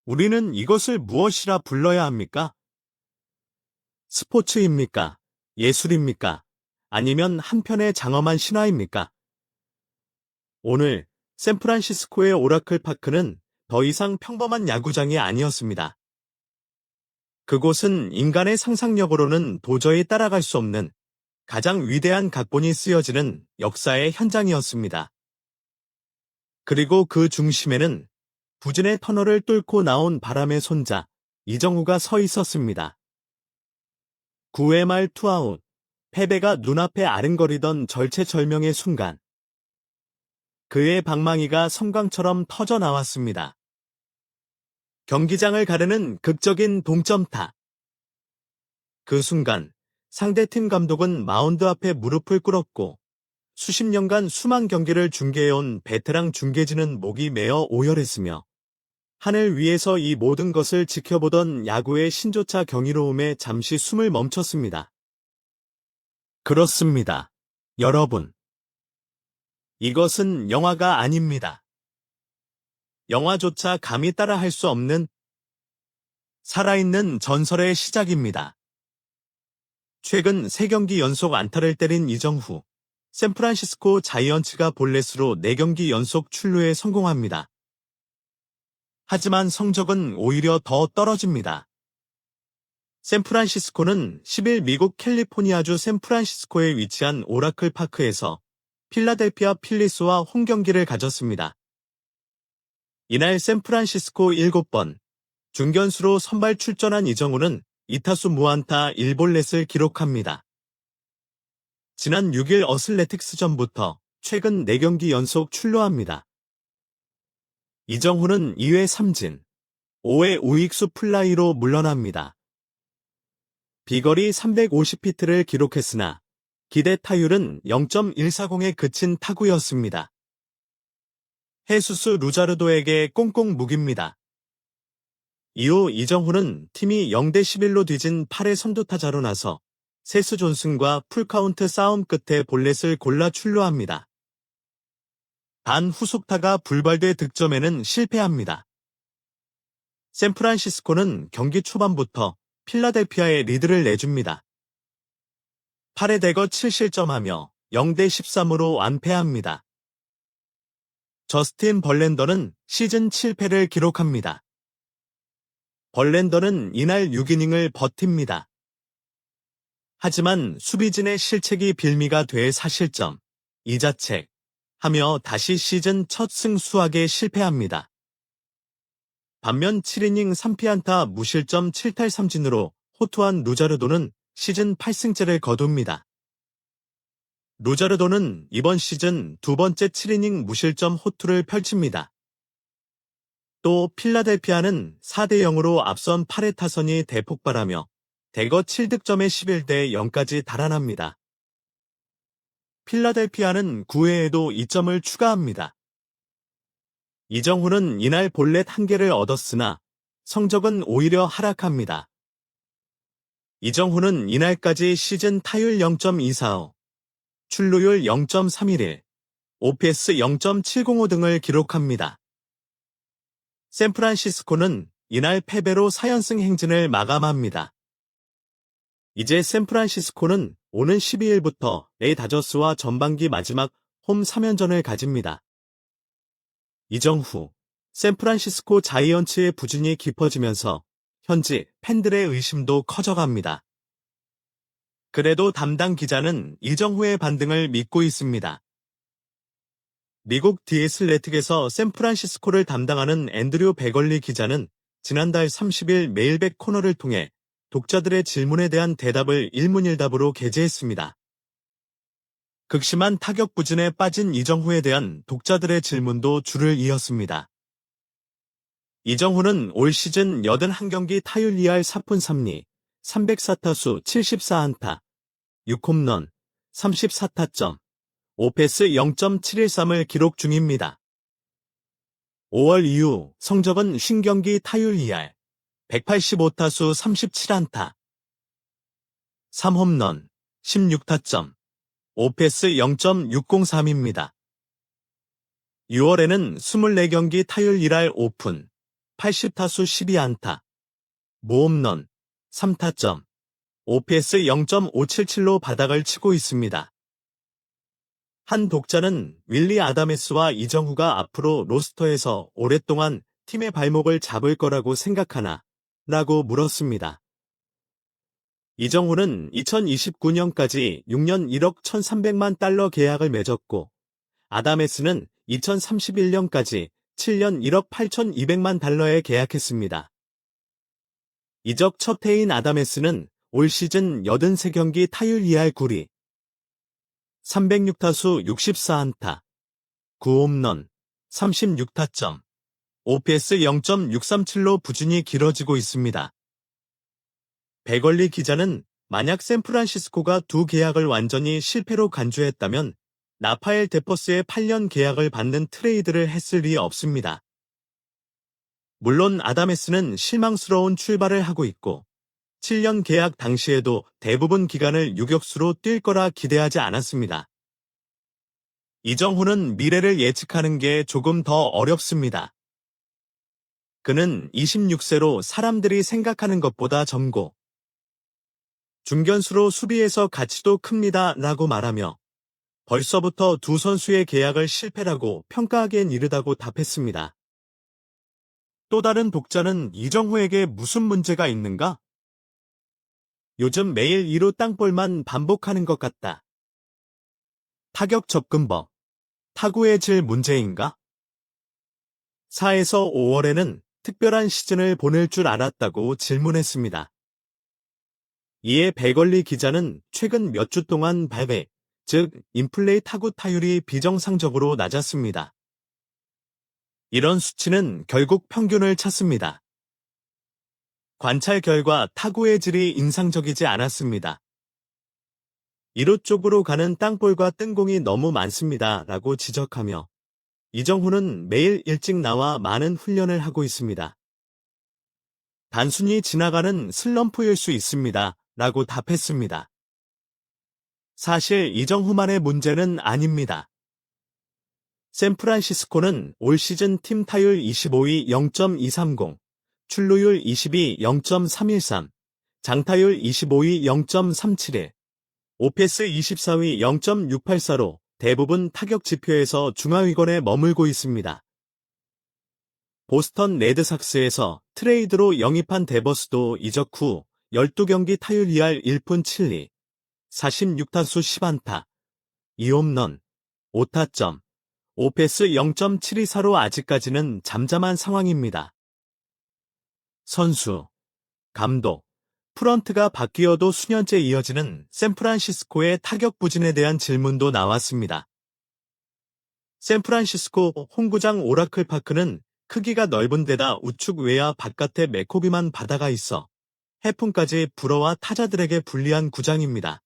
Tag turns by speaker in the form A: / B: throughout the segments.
A: 우리는 이것을 무엇이라 불러야 합니까? 스포츠입니까? 예술입니까? 아니면 한편의 장엄한 신화입니까? 오늘 샌프란시스코의 오라클 파크는 더 이상 평범한 야구장이 아니었습니다. 그곳은 인간의 상상력으로는 도저히 따라갈 수 없는 가장 위대한 각본이 쓰여지는 역사의 현장이었습니다. 그리고 그 중심에는 부진의 터널을 뚫고 나온 바람의 손자 이정후가 서 있었습니다. 9회 말 투아웃, 패배가 눈앞에 아른거리던 절체절명의 순간 그의 방망이가 섬광처럼 터져 나왔습니다. 경기장을 가르는 극적인 동점타. 그 순간 상대팀 감독은 마운드 앞에 무릎을 꿇었고 수십 년간 수만 경기를 중계해온 베테랑 중계진은 목이 메어 오열했으며 하늘 위에서 이 모든 것을 지켜보던 야구의 신조차 경이로움에 잠시 숨을 멈췄습니다. 그렇습니다. 여러분. 이것은 영화가 아닙니다. 영화조차 감히 따라할 수 없는 살아있는 전설의 시작입니다. 최근 3경기 연속 안타를 때린 이정후, 샌프란시스코 자이언츠가 볼넷으로 4경기 연속 출루에 성공합니다. 하지만 성적은 오히려 더 떨어집니다. 샌프란시스코는 10일 미국 캘리포니아주 샌프란시스코에 위치한 오라클 파크에서 필라델피아 필리스와 홈경기를 가졌습니다. 이날 샌프란시스코 7번, 중견수로 선발 출전한 이정후는 2타수 무안타 1볼넷을 기록합니다. 지난 6일 어슬레틱스전부터 최근 4경기 연속 출루합니다. 이정후는 2회 3진, 5회 우익수 플라이로 물러납니다. 비거리 350피트를 기록했으나 기대 타율은 0.140에 그친 타구였습니다. 헤수스 루자르도에게 꽁꽁 묵입니다. 이후 이정후는 팀이 0대11로 뒤진 8회 선두타자로 나서 세스 존슨과 풀카운트 싸움 끝에 볼넷을 골라 출루합니다. 단 후속타가 불발돼 득점에는 실패합니다. 샌프란시스코는 경기 초반부터 필라델피아에 리드를 내줍니다. 8회 대거 7실점하며 0대13으로 완패합니다. 저스틴 벌랜더는 시즌 7패를 기록합니다. 벌랜더는 이날 6이닝을 버팁니다. 하지만 수비진의 실책이 빌미가 돼 4실점, 2자책 하며 다시 시즌 첫 승수하게 실패합니다. 반면 7이닝 3피안타 무실점 7탈 3진으로 호투한 루자르도는 시즌 8승째를 거둡니다. 루자르도는 이번 시즌 두 번째 7이닝 무실점 호투를 펼칩니다. 또 필라델피아는 4대0으로 앞선 8회 타선이 대폭발하며 대거 7득점에 11대 0까지 달아납니다. 필라델피아는 9회에도 2점을 추가합니다. 이정후는 이날 볼넷 1개를 얻었으나 성적은 오히려 하락합니다. 이정후는 이날까지 시즌 타율 0.245, 출루율 0.311, OPS 0.705 등을 기록합니다. 샌프란시스코는 이날 패배로 4연승 행진을 마감합니다. 이제 샌프란시스코는 오는 12일부터 LA 다저스와 전반기 마지막 홈 3연전을 가집니다. 이정후, 샌프란시스코 자이언츠의 부진이 깊어지면서 현지 팬들의 의심도 커져갑니다. 그래도 담당 기자는 이정후의 반등을 믿고 있습니다. 미국 디애슬레틱에서 샌프란시스코를 담당하는 앤드류 베걸리 기자는 지난달 30일 메일백 코너를 통해 독자들의 질문에 대한 대답을 일문일답으로 게재했습니다. 극심한 타격 부진에 빠진 이정후에 대한 독자들의 질문도 줄을 이었습니다. 이정후는 올 시즌 81경기 타율 2할 4푼 3리, 304타수 74안타, 6홈런, 34타점, OPS 0.713을 기록 중입니다. 5월 이후 성적은 50경기 타율 2할, 185타수 37안타, 3홈런, 16타점, OPS 0.603입니다. 6월에는 24경기 타율 1할 5푼, 80타수 12안타. 무홈런 3타점. OPS 0.577로 바닥을 치고 있습니다. 한 독자는 윌리 아다메스와 이정후가 앞으로 로스터에서 오랫동안 팀의 발목을 잡을 거라고 생각하나? 라고 물었습니다. 이정후는 2029년까지 6년 1억 1,300만 달러 계약을 맺었고, 아다메스는 2031년까지 7년 1억 8,200만 달러에 계약했습니다. 이적 첫 해인 아다메스는 올 시즌 83경기 타율 2할 9리, 306타수 64안타, 9홈런, 36타점, OPS 0.637로 부진이 길어지고 있습니다. 백얼리 기자는 만약 샌프란시스코가 두 계약을 완전히 실패로 간주했다면 라파엘 데퍼스의 8년 계약을 받는 트레이드를 했을 리 없습니다. 물론 아다메스는 실망스러운 출발을 하고 있고 7년 계약 당시에도 대부분 기간을 유격수로 뛸 거라 기대하지 않았습니다. 이정후는 미래를 예측하는 게 조금 더 어렵습니다. 그는 26세로 사람들이 생각하는 것보다 젊고 중견수로 수비에서 가치도 큽니다 라고 말하며 벌써부터 두 선수의 계약을 실패라고 평가하기엔 이르다고 답했습니다. 또 다른 독자는 이정후에게 무슨 문제가 있는가? 요즘 매일 2루 땅볼만 반복하는 것 같다. 타격 접근법, 타구의 질 문제인가? 4에서 5월에는 특별한 시즌을 보낼 줄 알았다고 질문했습니다. 이에 백얼리 기자는 최근 몇 주 동안 발배, 즉 인플레이 타구 타율이 비정상적으로 낮았습니다. 이런 수치는 결국 평균을 찾습니다. 관찰 결과 타구의 질이 인상적이지 않았습니다. 2루 쪽으로 가는 땅볼과 뜬공이 너무 많습니다. 라고 지적하며 이정후는 매일 일찍 나와 많은 훈련을 하고 있습니다. 단순히 지나가는 슬럼프일 수 있습니다. 라고 답했습니다. 사실 이정후만의 문제는 아닙니다. 샌프란시스코는 올 시즌 팀 타율 25위 0.230, 출루율 22 0.313, 장타율 25위 0.371, OPS 24위 0.684로 대부분 타격 지표에서 중하위권에 머물고 있습니다. 보스턴 레드삭스에서 트레이드로 영입한 데버스도 이적 후 12경기 타율 2할 1푼 7리, 46타수 10안타, 2홈런, 5타점, OPS 0.724로 아직까지는 잠잠한 상황입니다. 선수, 감독, 프런트가 바뀌어도 수년째 이어지는 샌프란시스코의 타격 부진에 대한 질문도 나왔습니다. 샌프란시스코 홈구장 오라클 파크는 크기가 넓은 데다 우측 외야 바깥에 메코비만 바다가 있어 해풍까지 불어와 타자들에게 불리한 구장입니다.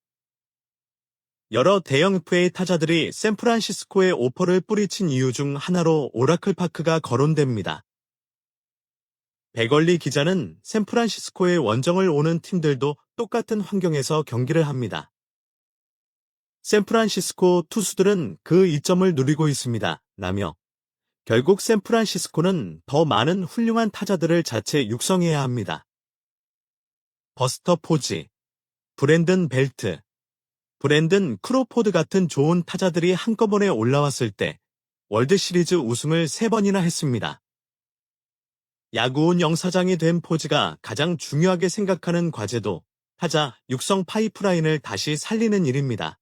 A: 여러 대형 FA 타자들이 샌프란시스코에 오퍼를 뿌리친 이유 중 하나로 오라클 파크가 거론됩니다. 백얼리 기자는 샌프란시스코의 원정을 오는 팀들도 똑같은 환경에서 경기를 합니다. 샌프란시스코 투수들은 그 이점을 누리고 있습니다. 라며 결국 샌프란시스코는 더 많은 훌륭한 타자들을 자체 육성해야 합니다. 버스터 포지, 브랜든 벨트, 브랜든 크로포드 같은 좋은 타자들이 한꺼번에 올라왔을 때 월드시리즈 우승을 3번이나 했습니다. 야구운 영사장이 된 포지가 가장 중요하게 생각하는 과제도 타자 육성 파이프라인을 다시 살리는 일입니다.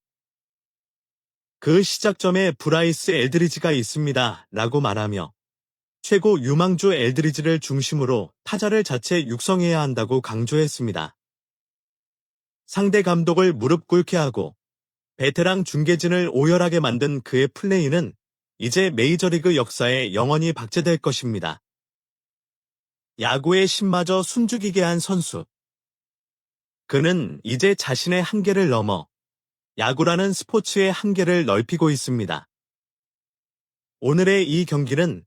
A: 그 시작점에 브라이스 엘드리지가 있습니다. 라고 말하며 최고 유망주 엘드리지를 중심으로 타자를 자체 육성해야 한다고 강조했습니다. 상대 감독을 무릎 꿇게 하고 베테랑 중계진을 오열하게 만든 그의 플레이는 이제 메이저리그 역사에 영원히 박제될 것입니다. 야구의 신마저 숨죽이게 한 선수. 그는 이제 자신의 한계를 넘어 야구라는 스포츠의 한계를 넓히고 있습니다. 오늘의 이 경기는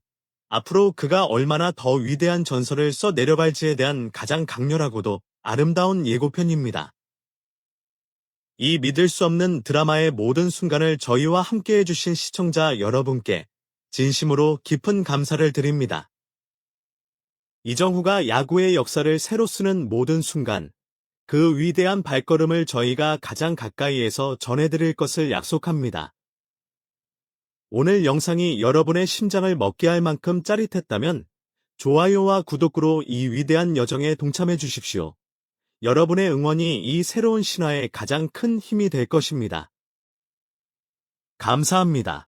A: 앞으로 그가 얼마나 더 위대한 전설을 써 내려갈지에 대한 가장 강렬하고도 아름다운 예고편입니다. 이 믿을 수 없는 드라마의 모든 순간을 저희와 함께 해주신 시청자 여러분께 진심으로 깊은 감사를 드립니다. 이정후가 야구의 역사를 새로 쓰는 모든 순간, 그 위대한 발걸음을 저희가 가장 가까이에서 전해드릴 것을 약속합니다. 오늘 영상이 여러분의 심장을 먹게 할 만큼 짜릿했다면 좋아요와 구독으로 이 위대한 여정에 동참해 주십시오. 여러분의 응원이 이 새로운 신화의 가장 큰 힘이 될 것입니다. 감사합니다.